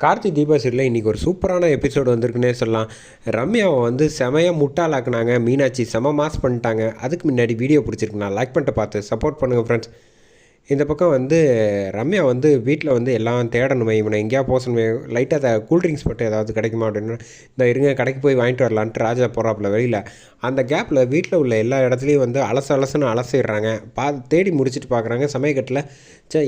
கார்த்தி தீபா சீரியலில் இன்றைக்கி ஒரு சூப்பரான எபிசோடு வந்திருக்குன்னே சொல்லலாம். ரம்யாவை வந்து செமையாக முட்டாளாக்குனாங்க. மீனாட்சி செம மாஸ் பண்ணிட்டாங்க. அதுக்கு முன்னாடி வீடியோ பிடிச்சிருக்கு, நான் லைக் பண்ணிட்டு பார்த்து சப்போர்ட் பண்ணுங்கள் ஃப்ரெண்ட்ஸ். இந்த பக்கம் வந்து ரம்யா வந்து வீட்டில் வந்து எல்லாம் தேடணுமே, இவனை எங்கேயா போசணுமே, லைட்டாக கூல்ட்ரிங்க்ஸ் மட்டும் ஏதாவது கிடைக்குமா அப்படின்னு இந்த இருங்க கடைக்கு போய் வாங்கிட்டு வரலான்ட்டு ராஜா போகிறாப்புல வெளியில். அந்த கேப்பில் வீட்டில் உள்ள எல்லா இடத்துலையும் வந்து அலசுன்னு அலசிடுறாங்க. தேடி முடிச்சுட்டு பார்க்குறாங்க சமயக்கட்டில்.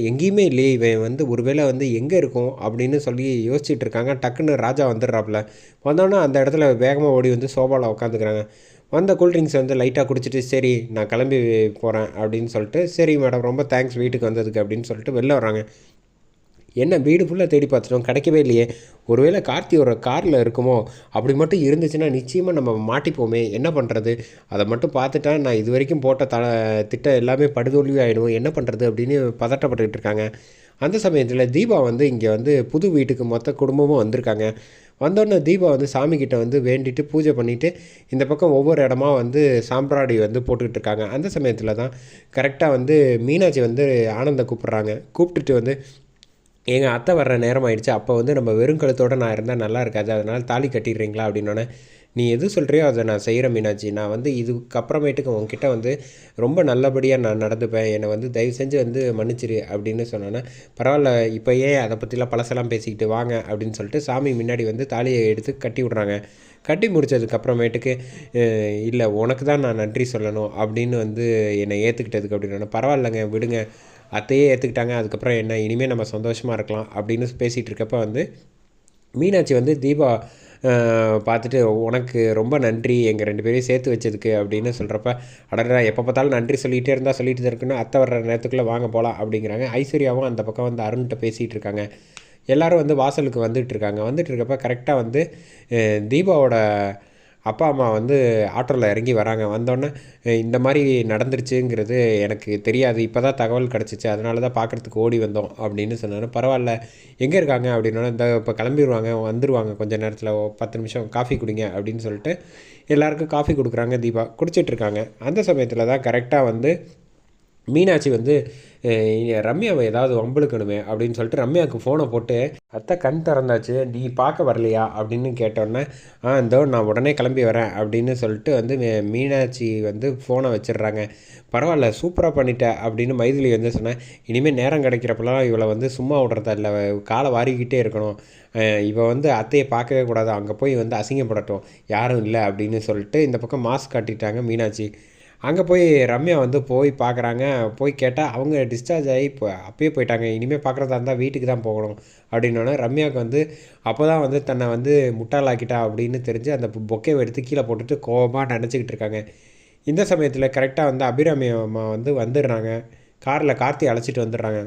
எங்கேயுமே இல்லையே, இவன் வந்து ஒருவேளை வந்து எங்கே இருக்கும் அப்படின்னு சொல்லி யோசிச்சுட்டு இருக்காங்க. டக்குன்னு ராஜா வந்துடுறாப்புல. வந்தோன்னே அந்த இடத்துல வேகமாக ஓடி வந்து சோபாவில் உட்காந்துக்கிறாங்க. வந்த கூல்ட்ரிங்க்ஸ் வந்து லைட்டாக குடிச்சிட்டு, சரி நான் கிளம்பி போகிறேன் அப்படின்னு சொல்லிட்டு, சரி மேடம் ரொம்ப தேங்க்ஸ் வீட்டுக்கு வந்ததுக்கு அப்படின்னு சொல்லிட்டு வெளில வராங்க. என்ன வீடு ஃபுல்லாக தேடி பார்த்துட்டோம், கிடைக்கவே இல்லையே, ஒருவேளை கார்த்தி ஒரு காரில் இருக்குமோ, அப்படி மட்டும் இருந்துச்சுன்னா நிச்சயமாக நம்ம மாட்டிப்போமே, என்ன பண்ணுறது, அதை மட்டும் பார்த்துட்டா நான் இது வரைக்கும் போட்ட திட்டம் எல்லாமே படுதோல்வி ஆகிடும், என்ன பண்ணுறது அப்படின்னு பதட்டப்பட்டுக்கிட்டு இருக்காங்க. அந்த சமயத்தில் தீபா வந்து இங்கே வந்து புது வீட்டுக்கு மொத்த குடும்பமும் வந்திருக்காங்க. வந்தோடனே தீபா வந்து சாமிக்கிட்ட வந்து வேண்டிட்டு பூஜை பண்ணிவிட்டு இந்த பக்கம் ஒவ்வொரு இடமா வந்து சாம்பிராடி வந்து போட்டுக்கிட்டு இருக்காங்க. அந்த சமயத்தில் தான் கரெக்டாக வந்து மீனாட்சி வந்து ஆனந்தை கூப்பிட்றாங்க. கூப்பிட்டுட்டு வந்து, எங்கள் அத்தை வர்ற நேரம் ஆயிடுச்சு, அப்போ வந்து நம்ம வெறும் கழுத்தோடு நான் இருந்தால் நல்லா இருக்காது, அதனால் தாலி கட்டிடுறீங்களா அப்படின்னோடனே, நீ எது சொல்கிறியோ அதை நான் செய்கிறேன் மீனாட்சி, நான் வந்து இதுக்கப்புறமேட்டுக்கு உங்ககிட்ட வந்து ரொம்ப நல்லபடியாக நான் நடந்துப்பேன், என்னை வந்து தயவு செஞ்சு வந்து மன்னிச்சிரு அப்படின்னு சொன்னோன்னே, பரவாயில்ல இப்போ ஏன் அதை பற்றிலாம் பழசெல்லாம் பேசிக்கிட்டு வாங்க அப்படின்னு சொல்லிட்டு சாமி முன்னாடி வந்து தாலியை எடுத்து கட்டி விட்றாங்க. கட்டி முடித்ததுக்கப்புறமேட்டுக்கு, இல்லை உனக்கு தான் நான் நன்றி சொல்லணும் அப்படின்னு வந்து என்னை ஏற்றுக்கிட்டதுக்கு அப்படின்னா, பரவாயில்லைங்க விடுங்க, அத்தையே ஏற்றுக்கிட்டாங்க, அதுக்கப்புறம் என்ன இனிமேல் நம்ம சந்தோஷமாக இருக்கலாம் அப்படின்னு பேசிகிட்டு இருக்கப்போ வந்து மீனாட்சி வந்து தீபா பார்த்துட்டு, உனக்கு ரொம்ப நன்றி எங்கள் 2 பேரையும் சேர்த்து வச்சதுக்கு அப்படின்னு சொல்கிறப்ப, அடடா எப்போ பார்த்தாலும் நன்றி சொல்லிகிட்டே இருந்தால் சொல்லிட்டு தான் இருக்குன்னு, அத்தை வர்ற நேரத்துக்குள்ளே வாங்க போகலாம் அப்படிங்கிறாங்க. ஐஸ்வர்யாவும் அந்த பக்கம் வந்து அருண்கிட்ட பேசிகிட்டு இருக்காங்க. எல்லோரும் வந்து வாசலுக்கு வந்துட்டு இருக்காங்க. வந்துட்டு இருக்கப்போ கரெக்டாக வந்து தீபாவோட அப்பா அம்மா வந்து ஆட்டோவில் இறங்கி வராங்க. வந்தோடனே, இந்த மாதிரி நடந்துருச்சுங்கிறது எனக்கு தெரியாது, இப்போ தான் தகவல் கிடச்சிச்சு, அதனால தான் பார்க்குறதுக்கு ஓடி வந்தோம் அப்படின்னு சொன்னார். பரவாயில்ல எங்கே இருக்காங்க அப்படின்னா, இந்த இப்போ கிளம்பிடுவாங்க, வந்துடுவாங்க கொஞ்சம் நேரத்தில், 10 நிமிஷம் காஃபி குடிங்க அப்படின்னு சொல்லிட்டு எல்லாேருக்கும் காஃபி கொடுக்குறாங்க. தீபா குடிச்சிட்ருக்காங்க. அந்த சமயத்தில் தான் கரெக்டாக வந்து மீனாட்சி வந்து ரம்யாவை ஏதாவது வம்பளுக்கணுமே அப்படின்னு சொல்லிட்டு ரம்யாவுக்கு ஃபோனை போட்டு, அத்தை கண் திறந்தாச்சு, நீ பார்க்க வரலையா அப்படின்னு கேட்டோன்னே, இந்தோ நான் உடனே கிளம்பி வரேன் அப்படின்னு சொல்லிட்டு வந்து மீனாட்சி வந்து ஃபோனை வச்சிடுறாங்க. பரவாயில்ல சூப்பராக பண்ணிட்ட அப்படின்னு மைதிலி வந்து சொன்னேன். இனிமேல் நேரம் கிடைக்கிறப்பெல்லாம் இவளை வந்து சும்மா விட்றதா இல்லை, காலை வாரிக்கிட்டே இருக்கணும், இவள் வந்து அத்தையை பார்க்கவே கூடாது, அங்கே போய் வந்து அசிங்கப்படட்டும், யாரும் இல்லை அப்படின்னு சொல்லிட்டு இந்த பக்கம் மாஸ்க் காட்டிட்டாங்க மீனாட்சி. அங்கே போய் ரம்யா வந்து போய் பார்க்குறாங்க. போய் கேட்டால் அவங்க டிஸ்சார்ஜ் ஆகி இப்போ அப்பயே போயிட்டாங்க, இனிமேல் பார்க்குறதா இருந்தால் வீட்டுக்கு தான் போகணும் அப்படின்னோடனே, ரம்யாவுக்கு வந்து அப்போ தான் வந்து தன்னை வந்து முட்டாளாக்கிட்டா அப்படின்னு தெரிஞ்சு அந்த பொக்கேவை எடுத்து கீழே போட்டுட்டு கோபமாக நினச்சிக்கிட்டு இருக்காங்க. இந்த சமயத்தில் கரெக்டாக வந்து அபிராமி அம்மா வந்து வந்துடுறாங்க. காரில் கார்த்தி அழைச்சிட்டு வந்துடுறாங்க.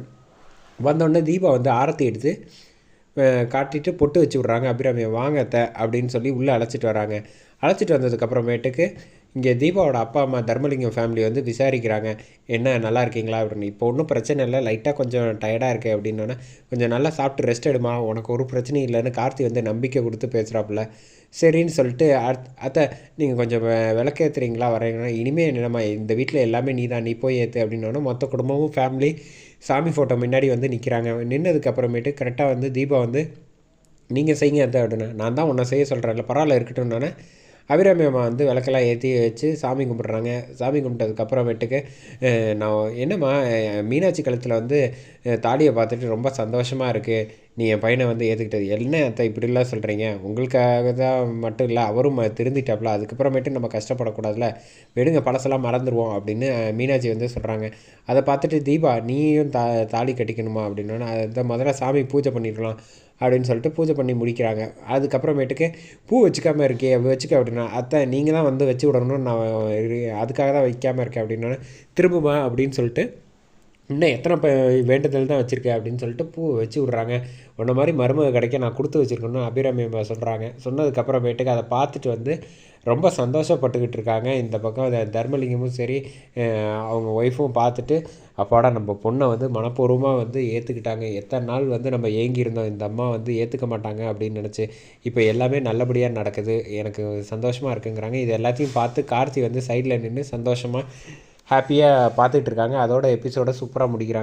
வந்தோடனே தீபா வந்து ஆரத்தி எடுத்து காட்டிட்டு பொட்டு வச்சு விட்றாங்க. அபிராமியை வாங்க அத்தை அப்படின்னு சொல்லி உள்ளே அழைச்சிட்டு வராங்க. அழைச்சிட்டு வந்ததுக்கப்புறமேட்டுக்கு இங்கே தீபாவோட அப்பா அம்மா தர்மலிங்கம் ஃபேமிலி வந்து விசாரிக்கிறாங்க, என்ன நல்லா இருக்கீங்களா அப்படின்னு. இப்போ ஒன்றும் பிரச்சனை இல்லை, லைட்டாக கொஞ்சம் டயர்டாக இருக்கு அப்படின்னோடனே, கொஞ்சம் நல்லா சாப்பிட்டு ரெஸ்ட் எடுமா, உனக்கு ஒரு பிரச்சனையும் இல்லைன்னு கார்த்தி வந்து நம்பிக்கை கொடுத்து பேசுகிறாப்புல. சரின்னு சொல்லிட்டு, அத்தை நீங்கள் கொஞ்சம் விளக்கேற்றுறீங்களா வரீங்கன்னா, இனிமேல் நம்ம இந்த வீட்டில் எல்லாமே நீ தான், நீ போய் ஏற்று அப்படின்னோடனே மொத்த குடும்பமும் ஃபேமிலி சாமி ஃபோட்டோ முன்னாடி வந்து நிற்கிறாங்க. நின்னதுக்கப்புறமேட்டு கரெக்டாக வந்து தீபா வந்து, நீங்கள் செய்யுங்க அத்தை அப்படின்னா, நான் தான் உன்னை செய்ய சொல்கிறேன்ல, பரவாயில்ல இருக்கட்டும்னானே. அபிராமி அம்மா வந்து விளக்கெல்லாம் ஏற்றி வச்சு சாமி கும்பிட்றாங்க. சாமி கும்பிட்டதுக்கப்புறமேட்டுக்கு, நான் என்னம்மா மீனாட்சி கழுத்தில் வந்து தாலியை பார்த்துட்டு ரொம்ப சந்தோஷமாக இருக்குது, நீ என் பையனை வந்து ஏற்றுக்கிட்டது, என்ன அத்தை இப்படிலாம் சொல்கிறீங்க, உங்களுக்காக தான் மட்டும் இல்லை அவரும் திருந்திட்டாப்புல, அதுக்கப்புறமேட்டு நம்ம கஷ்டப்படக்கூடாதுல, விடுங்க பழசெல்லாம் மறந்துடுவோம் அப்படின்னு மீனாட்சி வந்து சொல்கிறாங்க. அதை பார்த்துட்டு தீபா, நீயும் தாலி கட்டிக்கணுமா அப்படின்னா, அதை முதல்ல சாமி பூஜை பண்ணிடலாம் அப்படின்னு சொல்லிட்டு பூஜை பண்ணி முடிக்கிறாங்க. அதுக்கப்புறமேட்டுக்கு, பூ வச்சுக்காமல் இருக்கே வச்சுக்க அப்படின்னா, அத்தை நீங்கள் தான் வந்து வச்சு விடணும்னு நான் அதுக்காக தான் வைக்காமல் இருக்கேன் அப்படின்னா, திரும்புமா அப்படின்னு சொல்லிட்டு, இன்னும் எத்தனை வேண்டுதல் தான் வச்சுருக்கேன் அப்படின்னு சொல்லிட்டு பூ வச்சு விட்றாங்க. உன்ன மாதிரி மருமக கிடைக்க நான் கொடுத்து வச்சுருக்கணும்னு அபிராமி அம்மா சொல்கிறாங்க. சொன்னதுக்கப்புறமேட்டுக்கு அதை பார்த்துட்டு வந்து ரொம்ப சந்தோஷப்பட்டுக்கிட்டு இருக்காங்க. இந்த பக்கம் தர்மலிங்கமும் சரி, அவங்க ஒய்ஃபும் பார்த்துட்டு, அப்பாடா நம்ம பொண்ணை வந்து மனப்பூர்வமாக வந்து ஏற்றுக்கிட்டாங்க, எத்தனை நாள் வந்து நம்ம ஏங்கியிருந்தோம் இந்த அம்மா வந்து ஏற்றுக்க மாட்டாங்க அப்படின்னு நினச்சி, இப்போ எல்லாமே நல்லபடியாக நடக்குது, எனக்கு சந்தோஷமாக இருக்குங்கிறாங்க. இது எல்லாத்தையும் பார்த்து கார்த்தி வந்து சைடில் நின்று சந்தோஷமாக ஹாப்பியாக பார்த்துட்ருக்காங்க. அதோட எபிசோடை சூப்பராக முடிக்கிறாங்க.